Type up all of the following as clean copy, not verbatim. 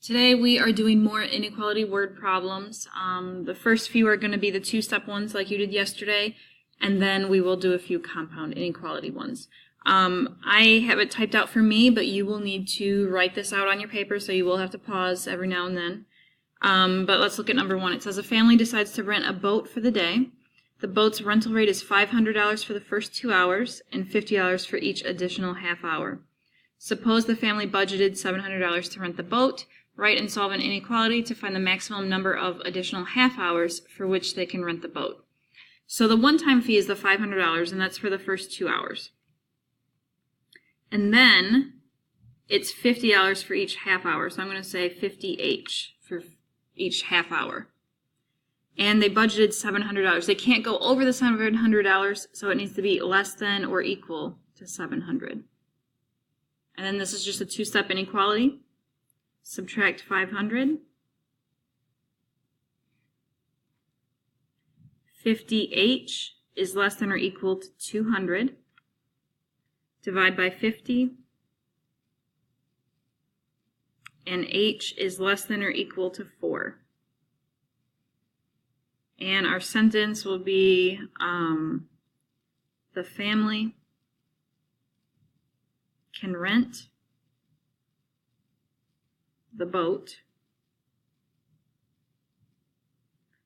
Today we are doing more inequality word problems. The first few are going to be the two-step ones like you did yesterday, and then we will do a few compound inequality ones. I have it typed out for me, but you will need to write this out on your paper, so you will have to pause every now and then. But let's look at number one. It says a family decides to rent a boat for the day. The boat's rental rate is $500 for the first 2 hours and $50 for each additional half hour. Suppose the family budgeted $700 to rent the boat. Write and solve an inequality to find the maximum number of additional half hours for which they can rent the boat. So the one-time fee is the $500, and that's for the first 2 hours. And then it's $50 for each half hour. So I'm going to say 50H for each half hour. And they budgeted $700. They can't go over the $700, so it needs to be less than or equal to $700. And then this is just a two-step inequality. Subtract 500. 50H is less than or equal to 200. Divide by 50. And H is less than or equal to 4. And our sentence will be the family can rent the boat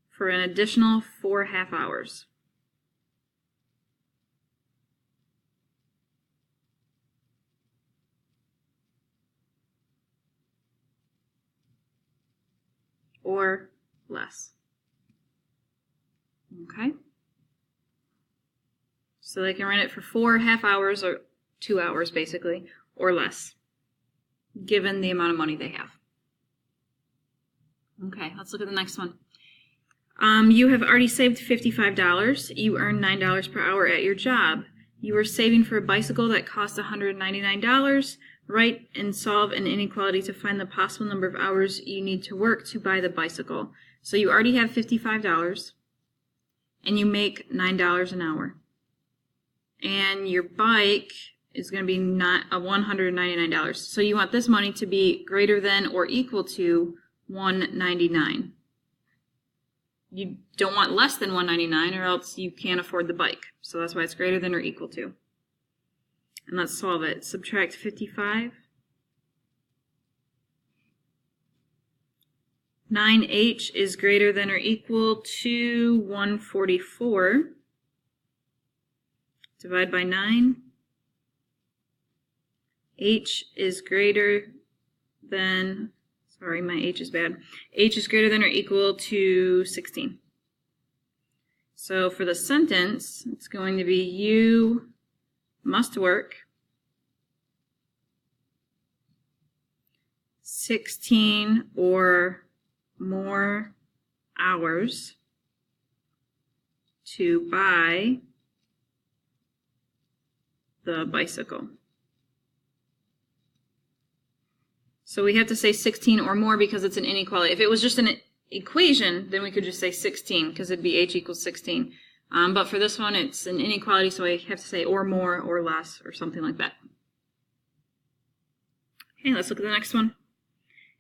for an additional 4 half hours. Or less. Okay? So they can rent it for 4 half hours, or 2 hours basically, or less, given the amount of money they have. Okay, let's look at the next one. You have already saved $55. You earn $9 per hour at your job. You are saving for a bicycle that costs $199. Write and solve an inequality to find the possible number of hours you need to work to buy the bicycle. So you already have $55, and you make $9 an hour. And your bike is going to be $199. So you want this money to be greater than or equal to $199. You don't want less than $199, or else you can't afford the bike. So that's why it's greater than or equal to. And let's solve it. Subtract 55. 9H is greater than or equal to 144. Divide by 9. H is greater than, sorry, my H is bad. H is greater than or equal to 16. So for the sentence, it's going to be you must work 16 or more hours to buy the bicycle. So we have to say 16 or more because it's an inequality. If it was just an equation, then we could just say 16 because it'd be H equals 16. But for this one, it's an inequality, so I have to say or more or less or something like that. Okay, let's look at the next one.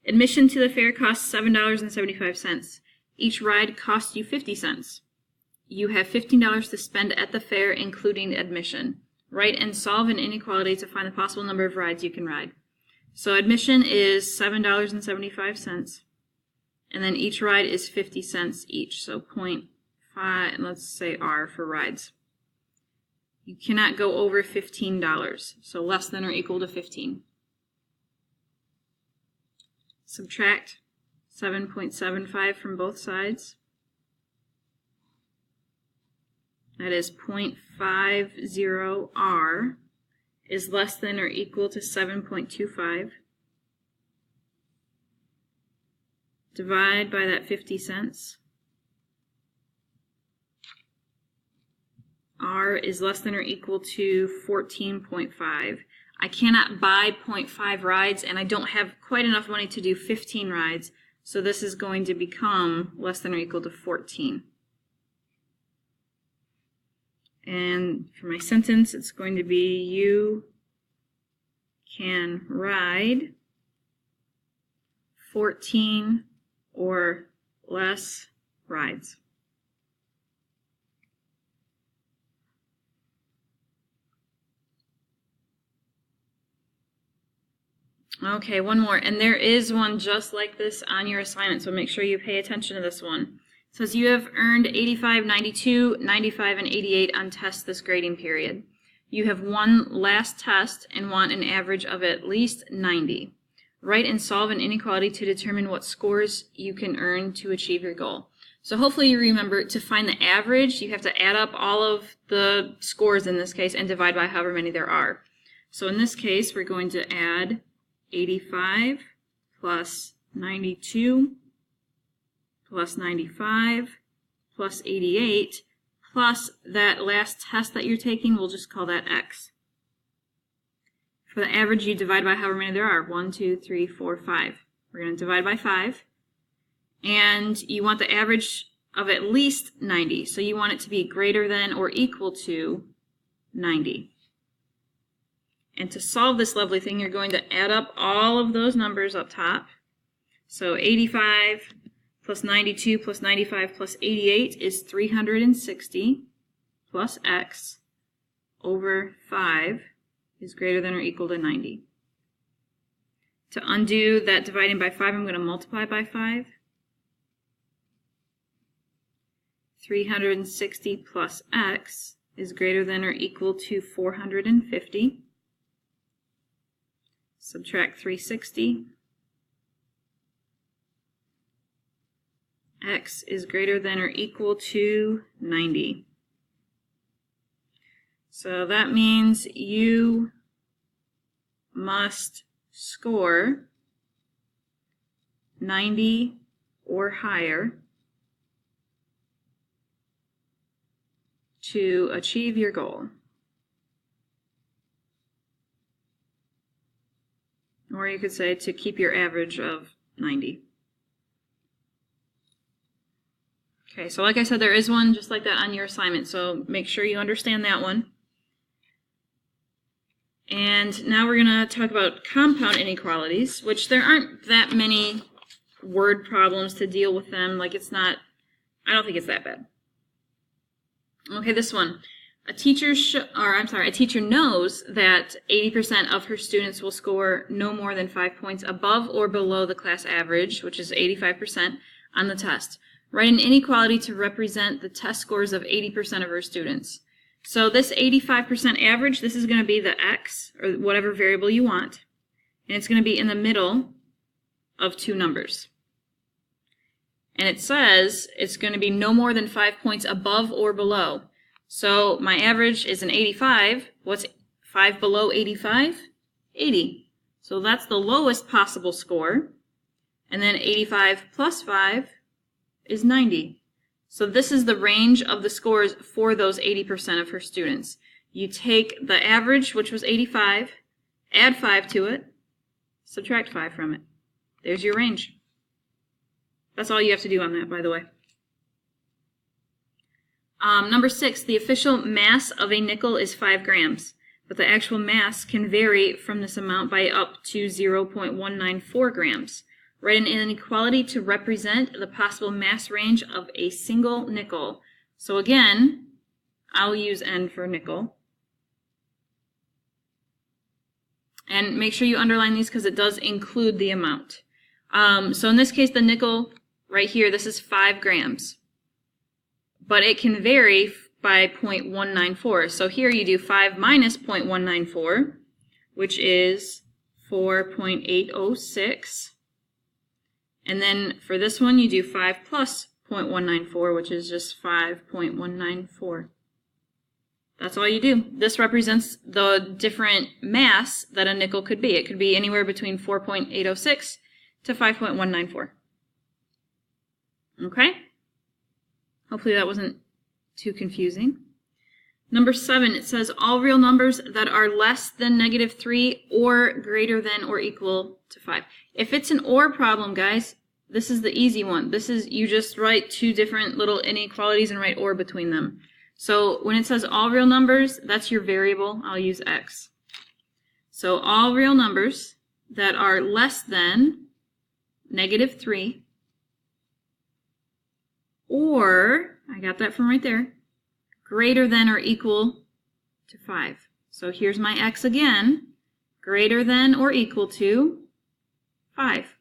Admission to the fair costs $7.75. Each ride costs you 50 cents. You have $15 to spend at the fair, including admission. Write and solve an inequality to find the possible number of rides you can ride. So admission is $7.75, and then each ride is 50 cents each, so 0.5, and let's say R for rides. You cannot go over $15, so less than or equal to 15. Subtract 7.75 from both sides. That is 0.50 R is less than or equal to 7.25. Divide by that 50 cents. R is less than or equal to 14.5. I cannot buy 0.5 rides, and I don't have quite enough money to do 15 rides, so this is going to become less than or equal to 14. And for my sentence, it's going to be you can ride 14 or less rides. Okay, one more, and there is one just like this on your assignment, so make sure you pay attention to this one. It says you have earned 85, 92, 95, and 88 on tests this grading period. You have one last test and want an average of at least 90. Write and solve an inequality to determine what scores you can earn to achieve your goal. So hopefully you remember to find the average, you have to add up all of the scores in this case and divide by however many there are. So in this case, we're going to add 85 plus 92 plus 95 plus 88 plus that last test that you're taking, we'll just call that x. For the average, you divide by however many there are. 1, 2, 3, 4, 5. We're going to divide by 5. And you want the average of at least 90. So you want it to be greater than or equal to 90. And to solve this lovely thing, you're going to add up all of those numbers up top. So 85 plus 92 plus 95 plus 88 is 360 plus x over 5 is greater than or equal to 90. To undo that dividing by 5, I'm going to multiply by 5. 360 plus x is greater than or equal to 450. Subtract 360. X is greater than or equal to 90. So that means you must score 90 or higher to achieve your goal. Or you could say to keep your average of 90. Okay, so like I said, there is one just like that on your assignment, so make sure you understand that one. And now we're going to talk about compound inequalities, which there aren't that many word problems to deal with them. Like it's not, I don't think it's that bad. Okay, this one. A teacher knows that 80% of her students will score no more than 5 points above or below the class average, which is 85%, on the test. Write an inequality to represent the test scores of 80% of her students. So this 85% average, this is going to be the x, or whatever variable you want, and it's going to be in the middle of two numbers. And it says it's going to be no more than 5 points above or below. So my average is an 85. What's 5 below 85? 80. So that's the lowest possible score. And then 85 plus 5 is 90. So this is the range of the scores for those 80% of her students. You take the average, which was 85, add 5 to it, subtract 5 from it. There's your range. That's all you have to do on that, by the way. Number 6, the official mass of a nickel is 5 grams, but the actual mass can vary from this amount by up to 0.194 grams. Write an inequality to represent the possible mass range of a single nickel. So again, I'll use N for nickel. And make sure you underline these because it does include the amount. So in this case, the nickel right here, this is 5 grams. But it can vary by 0.194. So here you do 5 minus 0.194, which is 4.806. And then for this one, you do 5 plus 0.194, which is just 5.194. That's all you do. This represents the different mass that a nickel could be. It could be anywhere between 4.806 to 5.194. Okay? Hopefully that wasn't too confusing. Number 7, it says all real numbers that are less than -3 or greater than or equal to 5. If it's an or problem, guys, this is the easy one. This is, you just write two different little inequalities and write or between them. So when it says all real numbers, that's your variable. I'll use x. So all real numbers that are less than -3, or, I got that from right there, greater than or equal to 5. So here's my x again, greater than or equal to 5.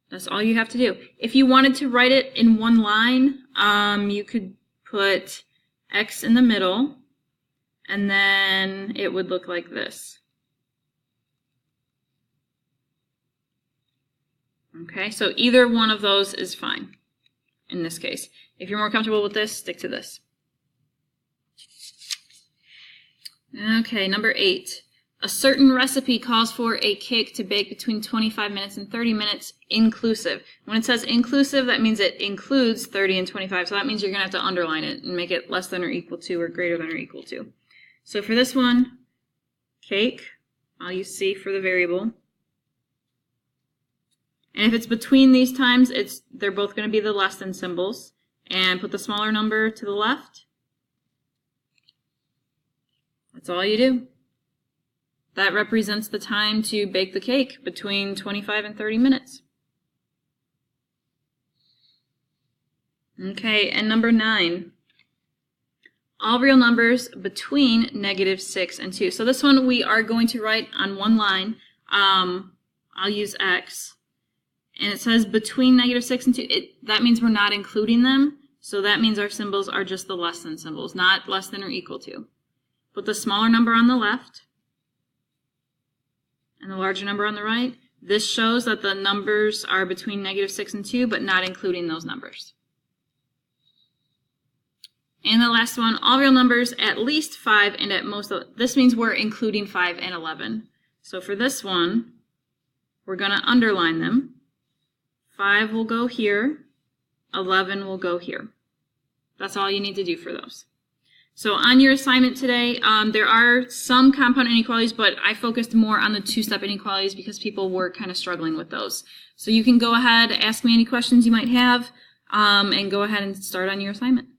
That's all you have to do. If you wanted to write it in one line, you could put x in the middle, and then it would look like this. Okay, so either one of those is fine in this case. If you're more comfortable with this, stick to this. Okay, number 8. A certain recipe calls for a cake to bake between 25 minutes and 30 minutes inclusive. When it says inclusive, that means it includes 30 and 25, so that means you're going to have to underline it and make it less than or equal to or greater than or equal to. So for this one, cake, I'll use C for the variable. And if it's between these times, they're both going to be the less than symbols. And put the smaller number to the left. That's all you do. That represents the time to bake the cake, between 25 and 30 minutes. Okay, and number 9. All real numbers between -6 and 2. So this one we are going to write on one line. I'll use x. And it says between -6 and 2. That means we're not including them. So that means our symbols are just the less than symbols, not less than or equal to. Put the smaller number on the left and the larger number on the right. This shows that the numbers are between -6 and 2, but not including those numbers. And the last one, all real numbers at least 5 and at most, this means we're including 5 and 11. So for this one, we're going to underline them. 5 will go here, 11 will go here. That's all you need to do for those. So on your assignment today, there are some compound inequalities, but I focused more on the two-step inequalities because people were kind of struggling with those. So you can go ahead, ask me any questions you might have, and go ahead and start on your assignment.